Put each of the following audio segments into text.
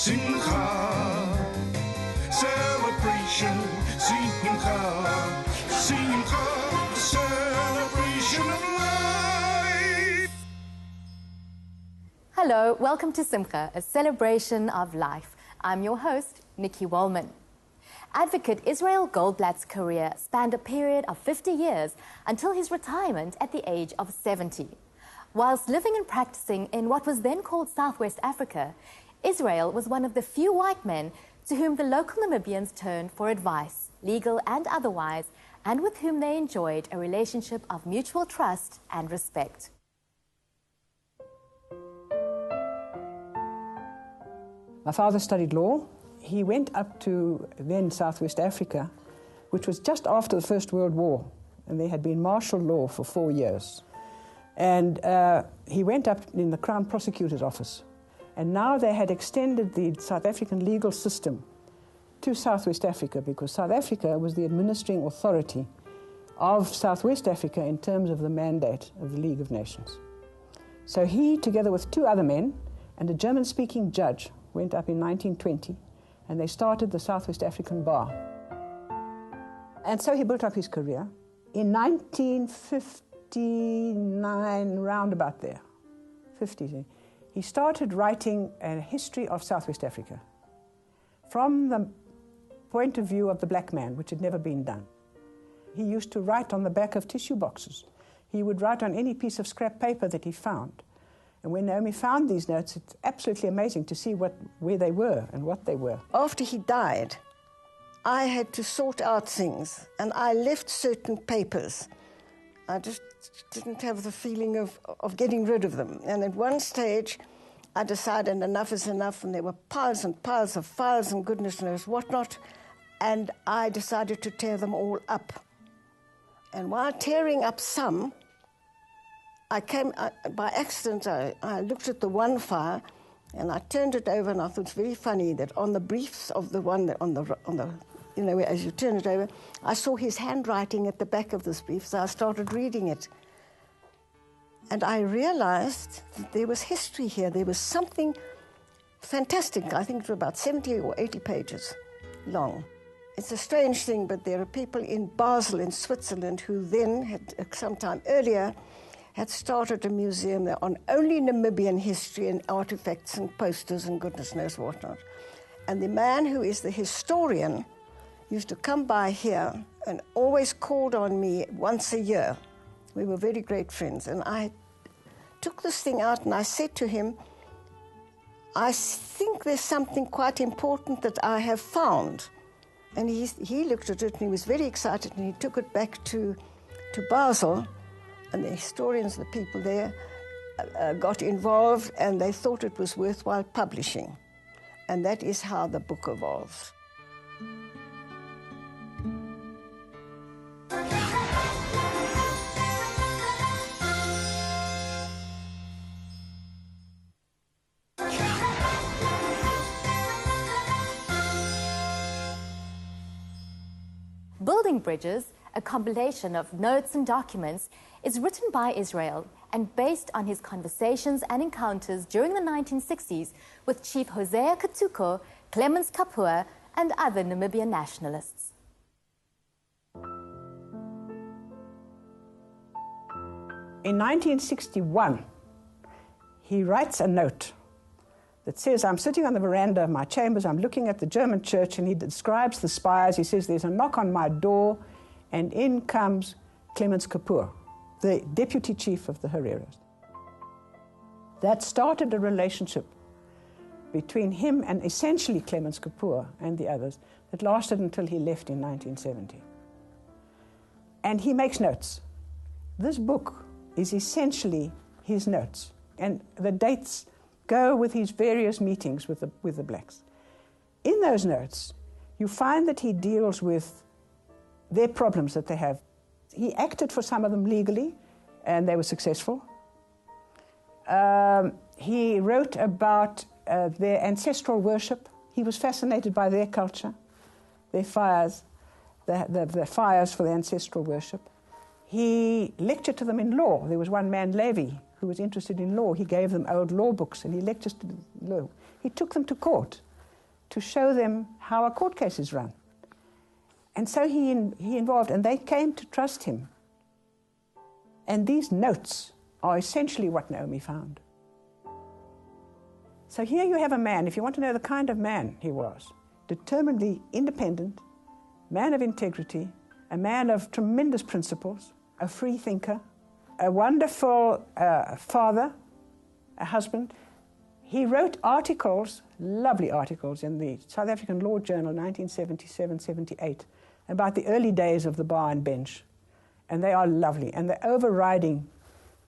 Simcha, celebration, Simcha, Simcha, celebration of life. Hello, welcome to Simcha, a celebration of life. I'm your host, Nikki Wallman. Advocate Israel Goldblatt's career spanned a period of 50 years until his retirement at the age of 70. Whilst living and practicing in what was then called Southwest Africa, Israel was one of the few white men to whom the local Namibians turned for advice, legal and otherwise, and with whom they enjoyed a relationship of mutual trust and respect. My father studied law. He went up to then Southwest Africa, which was just after the First World War, and there had been martial law for 4 years. And he went up in the Crown Prosecutor's office. And now they had extended the South African legal system to Southwest Africa because South Africa was the administering authority of Southwest Africa in terms of the mandate of the League of Nations. So he, together with 2 other men and a German-speaking judge, went up in 1920, and they started the Southwest African Bar. And so he built up his career. In 1959, round about there, 50, he started writing a history of Southwest Africa from the point of view of the black man, which had never been done. He used to write on the back of tissue boxes. He would write on any piece of scrap paper that he found. And when Naomi found these notes, it's absolutely amazing to see where they were and what they were. After he died, I had to sort out things, and I left certain papers. I just didn't have the feeling of getting rid of them. And at one stage, I decided enough is enough, and there were piles and piles of files and goodness knows whatnot, and I decided to tear them all up. And while tearing up some, by accident, I looked at the one file, and I turned it over, and I thought it's very funny that on the briefs of the one that on the you know, as you turn it over, I saw his handwriting at the back of this brief, so I started reading it. And I realized that there was history here. There was something fantastic. I think it was about 70 or 80 pages long. It's a strange thing, but there are people in Basel in Switzerland who then, had sometime earlier, had started a museum there on only Namibian history and artifacts and posters and goodness knows whatnot. And the man who is the historian used to come by here and always called on me once a year. We were very great friends. And I took this thing out and I said to him, I think there's something quite important that I have found. And he looked at it and he was very excited, and he took it back to Basel. And the historians, the people there, got involved, and they thought it was worthwhile publishing. And that is how the book evolves. Building Bridges, a compilation of notes and documents, is written by Israel and based on his conversations and encounters during the 1960s with Chief Hosea Katuko, Clemens Kapua, and other Namibian nationalists. In 1961, he writes a note that says, I'm sitting on the veranda of my chambers, I'm looking at the German church, and he describes the spires. He says, there's a knock on my door, and in comes Clemens Kapua, the deputy chief of the Hereros. That started a relationship between him and essentially Clemens Kapua and the others that lasted until he left in 1970. And he makes notes. This book is essentially his notes, and the dates go with his various meetings with the blacks. In those notes, you find that he deals with their problems that they have. He acted for some of them legally, and they were successful. He wrote about their ancestral worship. He was fascinated by their culture, their fires, the fires for the ancestral worship. He lectured to them in law. There was one man, Levy, who was interested in law. He gave them old law books and he lectured to law. He took them to court to show them how a court case is run. And so he involved, and they came to trust him. And these notes are essentially what Naomi found. So here you have a man, if you want to know the kind of man he was, determinedly independent, man of integrity, a man of tremendous principles, a free thinker, a wonderful father, a husband. He wrote articles, lovely articles, in the South African Law Journal, 1977-78, about the early days of the bar and bench. And they are lovely. And the overriding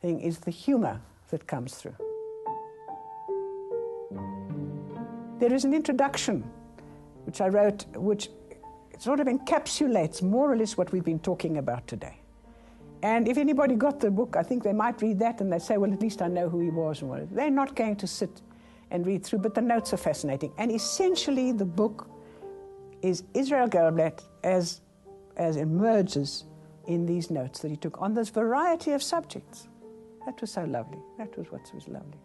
thing is the humor that comes through. There is an introduction which I wrote, which sort of encapsulates more or less what we've been talking about today. And if anybody got the book, I think they might read that and they say, well, at least I know who he was. And what. They're not going to sit and read through, but the notes are fascinating. And essentially the book is Israel Goldblatt as emerges in these notes that he took on this variety of subjects. That was so lovely. That was what was lovely.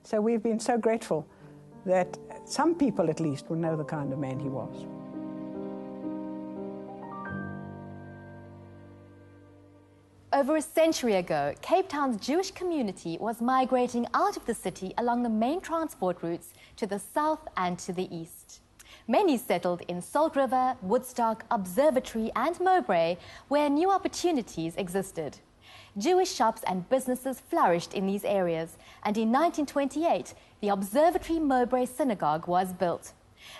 So we've been so grateful that some people at least will know the kind of man he was. Over a century ago, Cape Town's Jewish community was migrating out of the city along the main transport routes to the south and to the east. Many settled in Salt River, Woodstock, Observatory and Mowbray, where new opportunities existed. Jewish shops and businesses flourished in these areas, and in 1928, the Observatory Mobray Synagogue was built.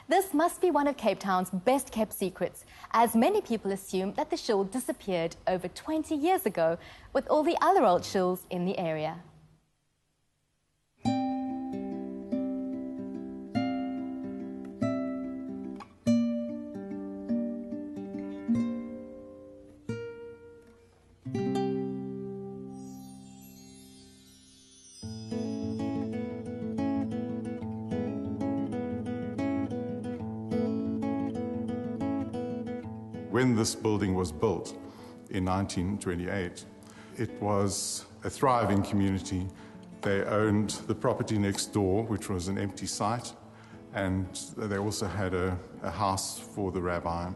This must be one of Cape Town's best-kept secrets, as many people assume that the shul disappeared over 20 years ago with all the other old shuls in the area. When this building was built in 1928, it was a thriving community. They owned the property next door, which was an empty site, and they also had a house for the rabbi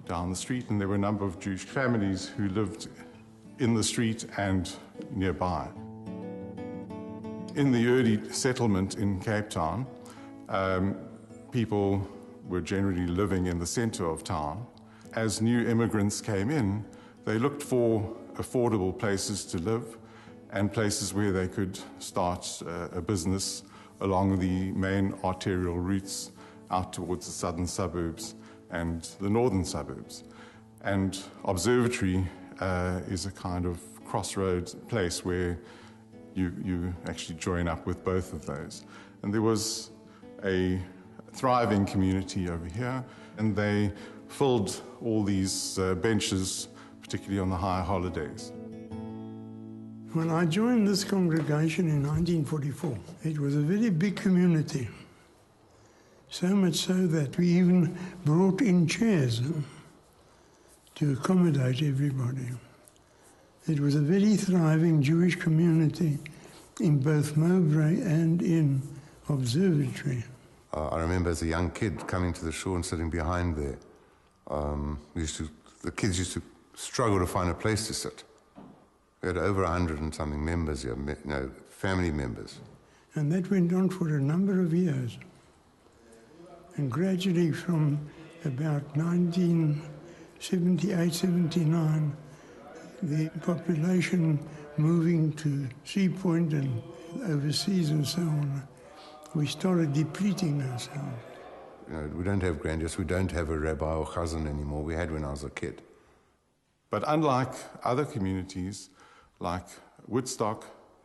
down the street, and there were a number of Jewish families who lived in the street and nearby. In the early settlement in Cape Town, people were generally living in the center of town. As new immigrants came in, they looked for affordable places to live and places where they could start a business along the main arterial routes out towards the southern suburbs and the northern suburbs. And Observatory is a kind of crossroads place where you actually join up with both of those. And there was a thriving community over here, and they filled all these benches, particularly on the high holidays. When I joined this congregation in 1944, it was a very big community. So much so that we even brought in chairs to accommodate everybody. It was a very thriving Jewish community in both Mowbray and in Observatory. I remember as a young kid coming to the shul and sitting behind there. The kids used to struggle to find a place to sit. We had over 100 and something members here, family members. And that went on for a number of years. And gradually from about 1978, 79, the population moving to Sea Point and overseas and so on, we started depleting ourselves. We don't have grandiose, we don't have a rabbi or chazan anymore. We had when I was a kid. But unlike other communities, like Woodstock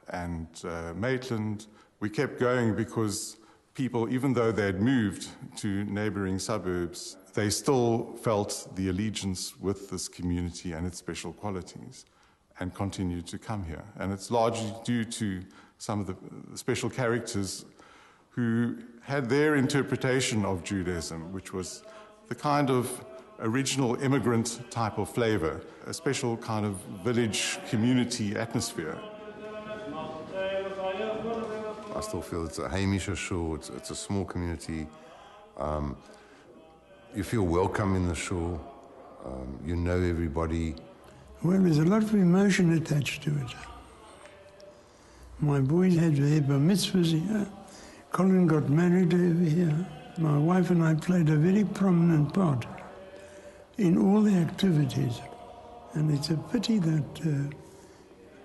and Maitland, we kept going because people, even though they had moved to neighboring suburbs, they still felt the allegiance with this community and its special qualities and continued to come here. And it's largely due to some of the special characters who had their interpretation of Judaism, which was the kind of original immigrant type of flavor, a special kind of village community atmosphere. I still feel it's a Hamisha shul, it's a small community You feel welcome in the shul. You know everybody. Well, there's a lot of emotion attached to it. My boys had their bar mitzvahs here. Colin got married over here. My wife and I played a very prominent part in all the activities. And it's a pity that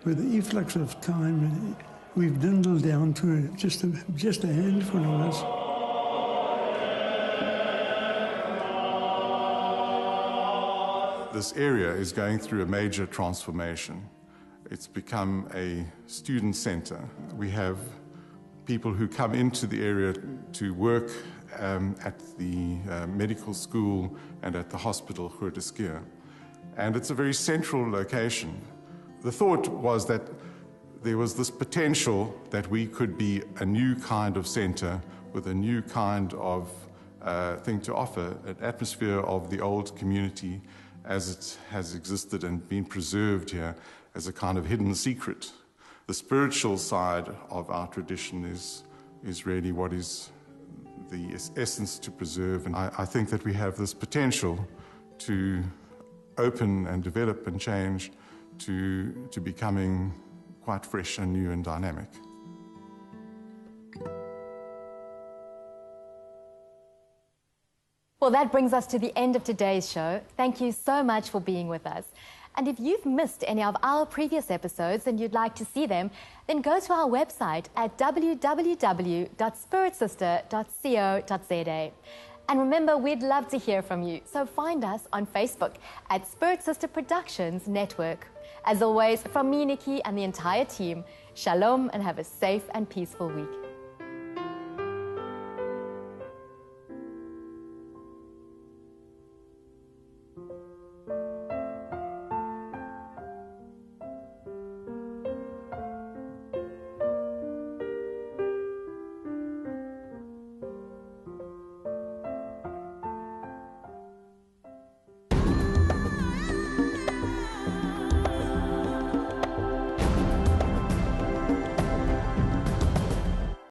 with the efflux of time, we've dwindled down to just a handful of us. This area is going through a major transformation. It's become a student center. We have people who come into the area to work at the medical school and at the hospital, Grooteskuur. And it's a very central location. The thought was that there was this potential that we could be a new kind of center with a new kind of thing to offer, an atmosphere of the old community as it has existed and been preserved here as a kind of hidden secret. The spiritual side of our tradition is really what is the essence to preserve. And I think that we have this potential to open and develop and change to becoming quite fresh and new and dynamic. Well, that brings us to the end of today's show. Thank you so much for being with us. And if you've missed any of our previous episodes and you'd like to see them, then go to our website at www.spiritsister.co.za. And remember, we'd love to hear from you, so find us on Facebook at Spirit Sister Productions Network. As always, from me, Nikki, and the entire team, shalom and have a safe and peaceful week.